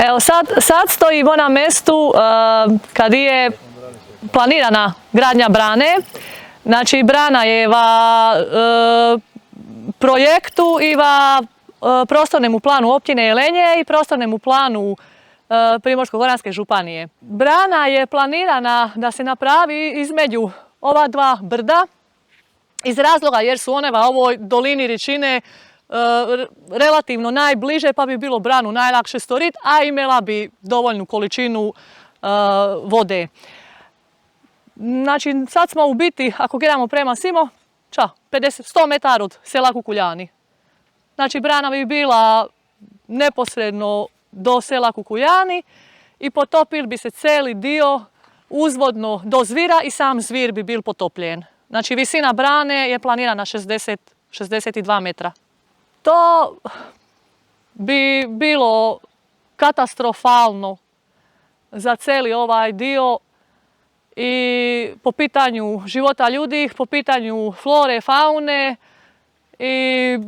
Evo sad stojimo na mjestu kad je planirana gradnja brane. Znači brana je v projektu i v prostornemu planu općine Jelenje i prostornemu planu Primorsko-goranske županije. Brana je planirana da se napravi između ova dva brda iz razloga jer su one v ovoj dolini Ričine relativno najbliže, pa bi bilo branu najlakše stvoriti, a imala bi dovoljnu količinu vode. Znači sad smo u biti, ako gledamo prema Simo, 100 metara od sela Kukuljani. Znači brana bi bila neposredno do sela Kukuljani i potopil bi se cijeli dio uzvodno do Zvira i sam Zvir bi bil potopljen. Znači visina brane je planirana 62 metra. To bi bilo katastrofalno za cijeli ovaj dio i po pitanju života ljudi, po pitanju flore, faune i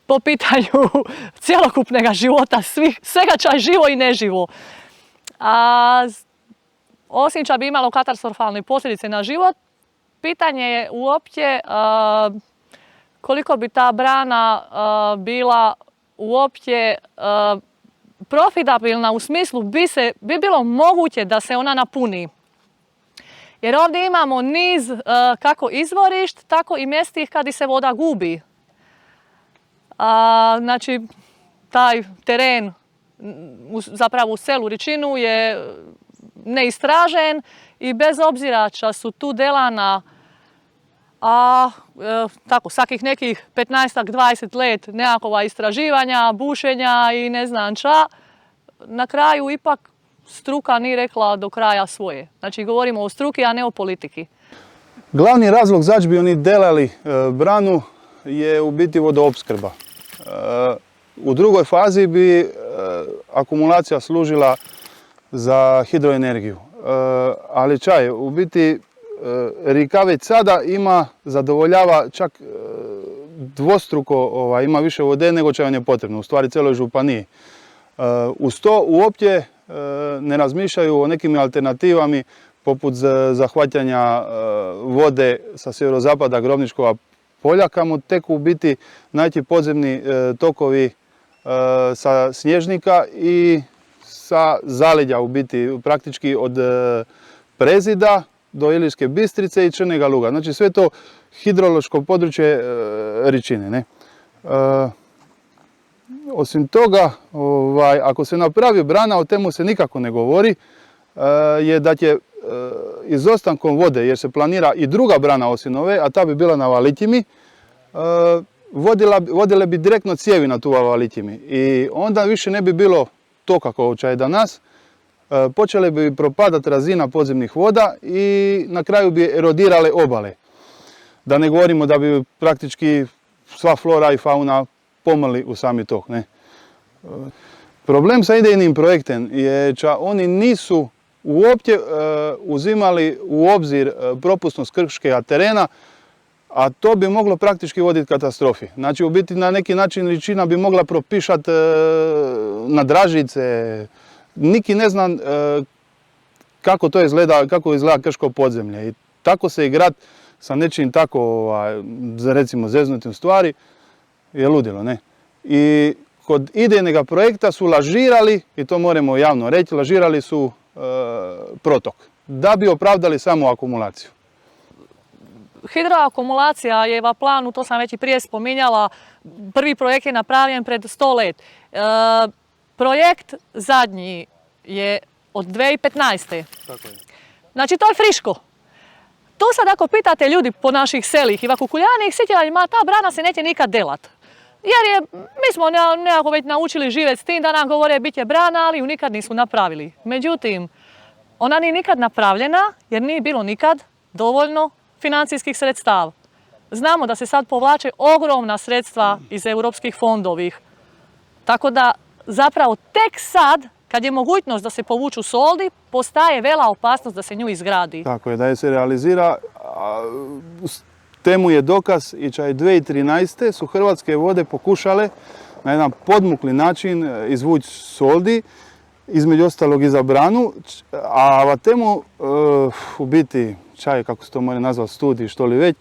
po pitanju cjelokupnog života, svega ča je živo i neživo. A osim ča bi imalo katastrofalne posljedice na život, pitanje je uopće koliko bi ta brana bila uopće profitabilna u smislu bi bilo moguće da se ona napuni. Jer ovdje imamo niz kako izvorišt, tako i mjestih kad se voda gubi. Znači, taj teren zapravo u selu Ričinu je neistražen i bez obzira ča su tu delana tako, svakih nekih 15-20 let nekakova istraživanja, bušenja i ne znam ča, na kraju ipak struka nije rekla do kraja svoje. Znači govorimo o struki, a ne o politiki. Glavni razlog zašto bi oni delali branu je u biti vodoopskrba. U drugoj fazi bi akumulacija služila za hidroenergiju. Ali čaj, u biti rijeka već sada zadovoljava čak dvostruko, ima više vode nego što je potrebno, u stvari cijeloj županiji. Uz to uopće ne razmišljaju o nekim alternativama poput zahvatanja vode sa sjeverozapada Grobničkova polja, kamo tek u biti najti podzemni tokovi sa Snježnika i sa zaleđa u biti praktički od Prezida do Ilirske Bistrice i Črnega Luga. Znači sve to hidrološko područje Ričine. Ne? Osim toga, ako se napravi brana, o temu se nikako ne govori, je da će izostankom vode, jer se planira i druga brana osim ove, a ta bi bila na Valitjimi, vodile bi direktno cijevi na tu Valitjimi. I onda više ne bi bilo toka kao je danas, počele bi propadati razina podzemnih voda i na kraju bi erodirale obale. Da ne govorimo da bi praktički sva flora i fauna pomrli u sami tok. Ne? Problem sa idejnim projektem je da oni nisu uopće uzimali u obzir propusnost krškega terena, a to bi moglo praktički voditi katastrofi. Znači u biti na neki način Ričina bi mogla propišati na Dražice. Niki ne zna kako to izgleda, kako izgleda krško podzemlje. I tako se i grad sa nečim tako, recimo, zeznutim stvari je ludilo, ne? I kod idejnog projekta su lažirali, i to moramo javno reći, lažirali su protok, da bi opravdali samo akumulaciju. Hidroakumulacija je v planu, to sam već i prije spominjala, prvi projekt je napravljen pred 100 let. Projekt zadnji je od 2015. Tako je. Znači to je friško. Tu sad ako pitate ljudi po naših selih i v Kukuljani, sjetjali, ta brana se neće nikad delat. Jer mi smo nekako već naučili živjeti s tim da nam govore bit će brana, ali ju nikad nisu napravili. Međutim, ona nije nikad napravljena jer nije bilo nikad dovoljno financijskih sredstava. Znamo da se sad povlače ogromna sredstva iz europskih fondovih. Tako da zapravo tek sad, kad je mogućnost da se povuču soldi, postaje vela opasnost da se nju izgradi. Tako je, da je se realizira. Temu je dokaz i čaj 2013. su Hrvatske vode pokušale na jedan podmukli način izvući soldi, između ostalog i za branu, a vatemu u biti čaj, kako se to može nazvati, studij, što li već,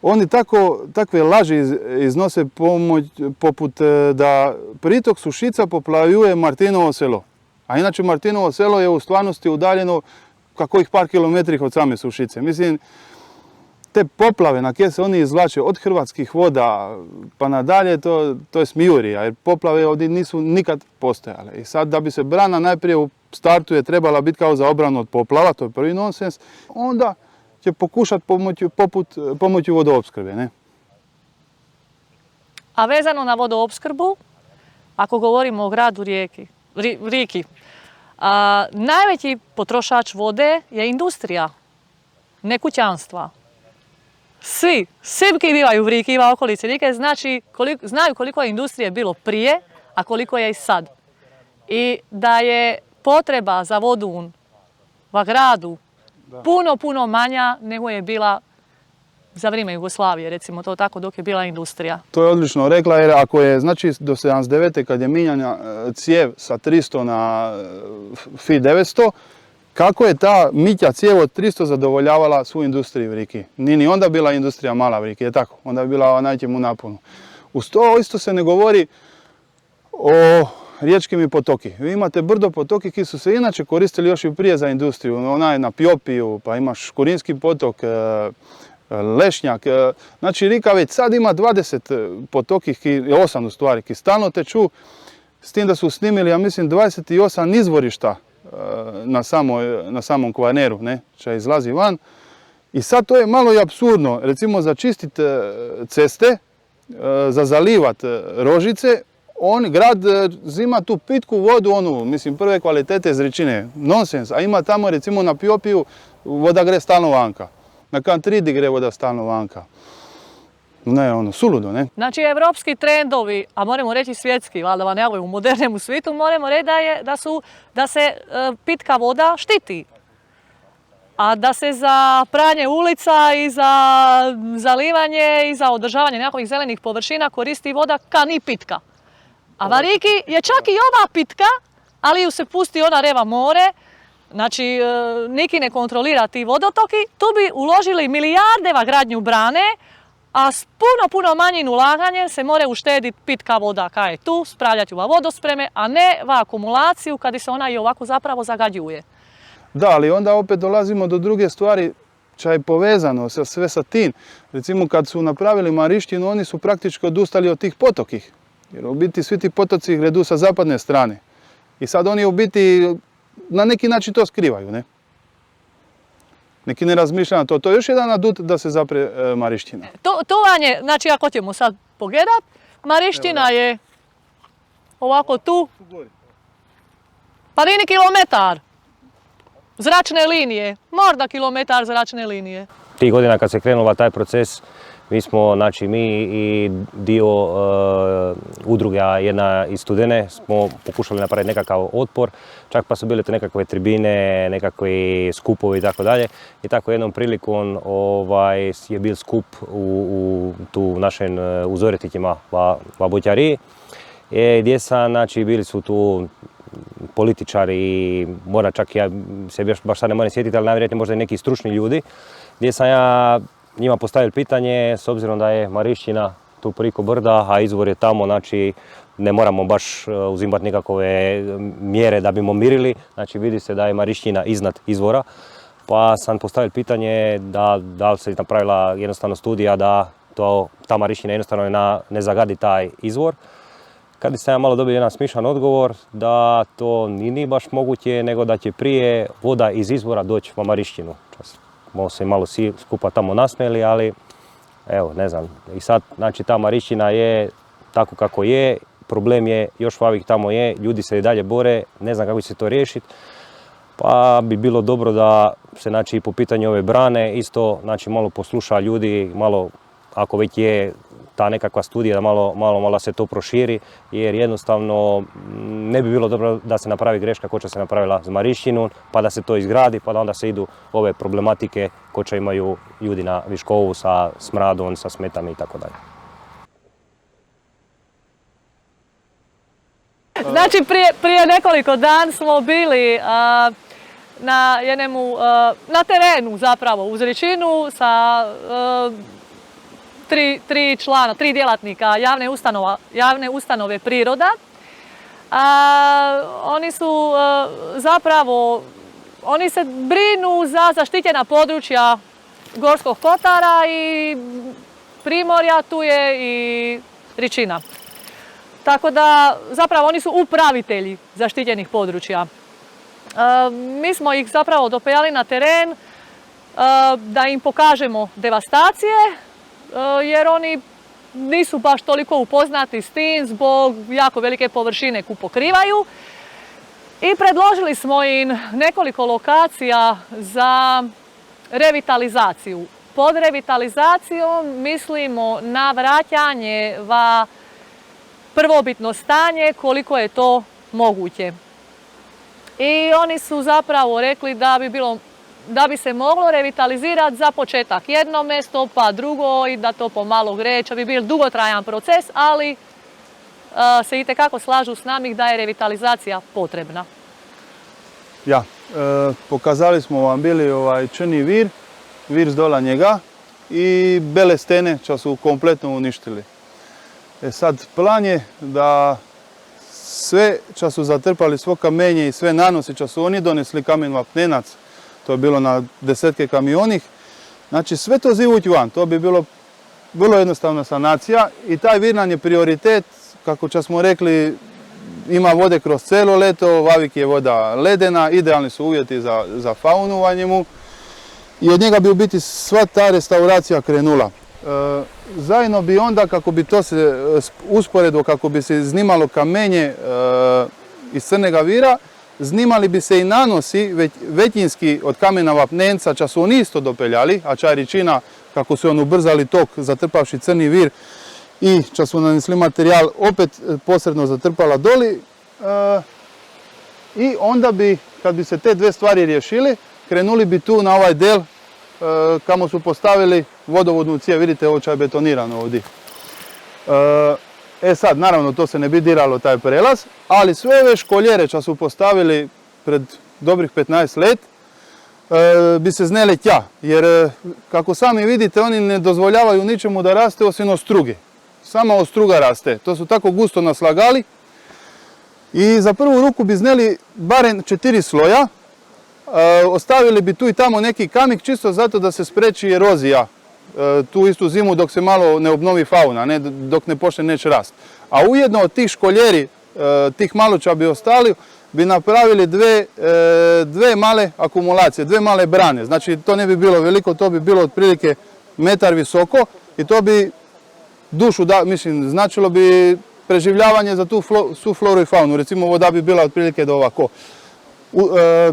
oni takve laži iznose poput da pritok Sušica poplavljuje Martinovo selo. A inače Martinovo selo je u stvarnosti udaljeno kakvih par kilometrih od same Sušice. Mislim, te poplave na koje se oni izvlače od Hrvatskih voda pa nadalje, to je smijurija, jer poplave ovdje nisu nikad postojale. I sad da bi se brana najprije u startu je trebala biti kao za obranu od poplava, to je prvi nonsens, onda će pokušati pomoću vodoopskrbe, ne? A vezano na vodoopskrbu, ako govorimo o gradu Riki, najveći potrošač vode je industrija, ne kućanstva. Svi koji bivaju u Riki i u okolici Rike znaju koliko je industrije bilo prije, a koliko je i sad. I da je potreba za vodu u gradu puno manja nego je bila za vrijeme Jugoslavije, recimo to tako, dok je bila industrija. To je odlično rekla, jer ako je, znači, do 79. kad je mijenjana cijev sa 300 na FI 900, kako je ta mitja cijev od 300 zadovoljavala svu industriju u Riki? Nije ni onda bila industrija mala u Riki, je tako? Onda je bila najćem u naponu. Uz to isto se ne govori o riječkim i potoki. Vi imate brdo potoki koji su se inače koristili još i prije za industriju. Ona je na Piopiju, pa imaš Kurinski potok, Lešnjak. Znači Rika već sad ima 20 potoki, 8 u stvari, ki stalno teču, s tim da su snimili, ja mislim, 28 izvorišta na samom Kvarneru, ne, što izlazi van. I sad to je malo i apsurdno, recimo za čistiti ceste, za zalivat rožice, grad zima tu pitku vodu, mislim, prve kvalitete iz Ričine, nonsens, a ima tamo recimo na Piopiju voda gre stalno vanka, na Kantridi gre voda stalno vanka. Ne, suludo, ne? Znači, evropski trendovi, a moramo reći svjetski, valjda ne u modernem svijetu, moramo reći da se pitka voda štiti. A da se za pranje ulica i za zalivanje i za održavanje nekakvih zelenih površina koristi voda ka ni pitka. A Variki je čak i ova pitka, ali ju se pusti ona reva more, znači niki ne kontrolira ti vodotoki, tu bi uložili milijarde v gradnju brane, a s puno manjim ulaganjem se more uštediti pitka voda koja je tu, spravljati u vodospreme, a ne v akumulaciju kada se ona i ovako zapravo zagađuje. Da, ali onda opet dolazimo do druge stvari, što je povezano sve sa tim. Recimo kad su napravili Marištinu, oni su praktički odustali od tih potokih. Jer u biti svi ti potoci gredu sa zapadne strane. I sad oni u biti na neki način to skrivaju, ne? Neki ne razmišljaju na to. To je još jedan adut da se zapre Mariština. To vam je, znači ako ćemo sad pogledat, Mariština je ovako tu, pa nije ni kilometar zračne linije, možda kilometar zračne linije. Tih godina kad se krenula taj proces, mi smo, znači mi i dio udruga jedna iz Studene smo pokušali napraviti nekakav otpor, čak pa su bile to nekakve tribine, nekakvi skupovi i tako dalje. I tako jednom prilikom je bil skup u tu našem uzoretićima v Boćariji, gdje sam, znači bili su tu političari i mora čak ja se baš sad ne moram sjetiti, ali najvjerojatnije možda i neki stručni ljudi, gdje sam ja njima postavili pitanje, s obzirom da je Marišćina tu priko brda, a izvor je tamo, znači ne moramo baš uzimati nikakve mjere da bimo mirili, znači vidi se da je Marišćina iznad izvora, pa sam postavio pitanje da li se napravila jednostavno studija da ta Marišćina jednostavno ne zagadi taj izvor. Kad sam ja malo dobio jedan smišan odgovor da to nije baš moguće, nego da će prije voda iz izvora doći u Marišćinu. Se malo svi skupa tamo nasmijeli, ali evo, ne znam. I sad, znači, ta Marišćina je tako kako je, problem je, još ovih tamo je, ljudi se i dalje bore, ne znam kako će se to riješiti. Pa bi bilo dobro da se, znači, po pitanju ove brane isto, znači, malo posluša ljudi, malo, ako već je ta nekakva studija, da malo se to proširi, jer jednostavno ne bi bilo dobro da se napravi greška ko će se napravila s Marišćinom, pa da se to izgradi, pa da onda se idu ove problematike ko će imaju ljudi na Viškovu sa smradom, sa smetami i tako dalje. Znači prije nekoliko dana smo bili na terenu zapravo uz Ričinu sa tri djelatnika javne ustanove Priroda. Oni su zapravo, oni se brinu za zaštićena područja Gorskog kotara i Primorja, tu je i Ričina. Tako da zapravo oni su upravitelji zaštićenih područja. Mi smo ih zapravo dopeljali na teren da im pokažemo devastacije, jer oni nisu baš toliko upoznati s tim zbog jako velike površine koju pokrivaju. I predložili smo im nekoliko lokacija za revitalizaciju. Pod revitalizacijom mislimo na vraćanje va prvobitno stanje koliko je to moguće. I oni su zapravo rekli da bi se moglo revitalizirati za početak jedno mjesto, pa drugo i da to pomalo greće. Bi bil dugotrajan proces, ali se itekako slažu s nami da je revitalizacija potrebna. Ja, pokazali smo vam bili črni vir zdola njega i bele stene čo su kompletno uništili. Sad plan je da sve čo su zatrpali svo kamenje i sve nanosi čo su oni donesli kamen vapnenac, to je bilo na desetke kamionih, znači sve to zivući van, to bi bilo vrlo jednostavna sanacija i taj vir nam je prioritet, kako čo smo rekli, ima vode kroz cijelo leto, vavik je voda ledena, idealni su uvjeti za faunu u njemu i od njega bi u biti sva ta restauracija krenula. Zajedno bi onda, kako bi to se usporedilo, kako bi se snimalo kamenje iz crnega vira, snimali bi se i nanosi većinski od kamena vapnenca, ča su oni isto dopeljali, a ča Ričina, kako su on ubrzali tok zatrpavši crni vir i ča su nanesli materijal opet posredno zatrpala doli. I onda bi, kad bi se te dve stvari riješili, krenuli bi tu na ovaj del kamo su postavili vodovodnu cijev, vidite ovo čaj je betonirano ovdje. Sad, naravno, to se ne bi diralo taj prelaz, ali sve ove školjere čo su postavili pred dobrih 15 let bi se znele tja, jer kako sami vidite, oni ne dozvoljavaju ničemu da raste osim ostruge. Sama ostruga raste, to su tako gusto naslagali i za prvu ruku bi zneli barem 4 sloja. Ostavili bi tu i tamo neki kamik čisto zato da se spreči erozija tu istu zimu dok se malo ne obnovi fauna, dok ne počne neće rast. A ujedno od tih školjeri, tih maloča bi ostali, bi napravili dve male akumulacije, dve male brane. Znači to ne bi bilo veliko, to bi bilo otprilike metar visoko i to bi dušu, značilo bi preživljavanje za tu svu floru i faunu. Recimo voda bi bila otprilike do ovako.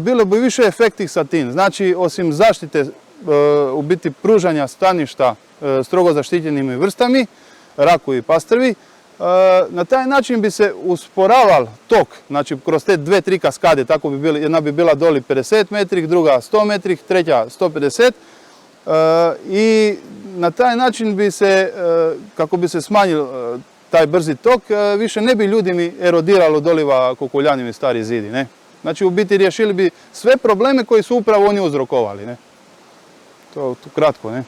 Bilo bi više efekti sa tim, znači osim zaštite u biti pružanja staništa strogo zaštićenim vrstami, raku i pastrvi, na taj način bi se usporaval tok, znači kroz te 2-3 kaskade, tako bi bili, jedna bi bila doli 50 metri, druga 100 metri, treća 150 i na taj način bi se, kako bi se smanjil taj brzi tok, više ne bi ljudima erodiralo doliva Kukuljanimi stari zidi, ne? Znači u biti riješili bi sve probleme koji su upravo oni uzrokovali, ne? To kratko, ne?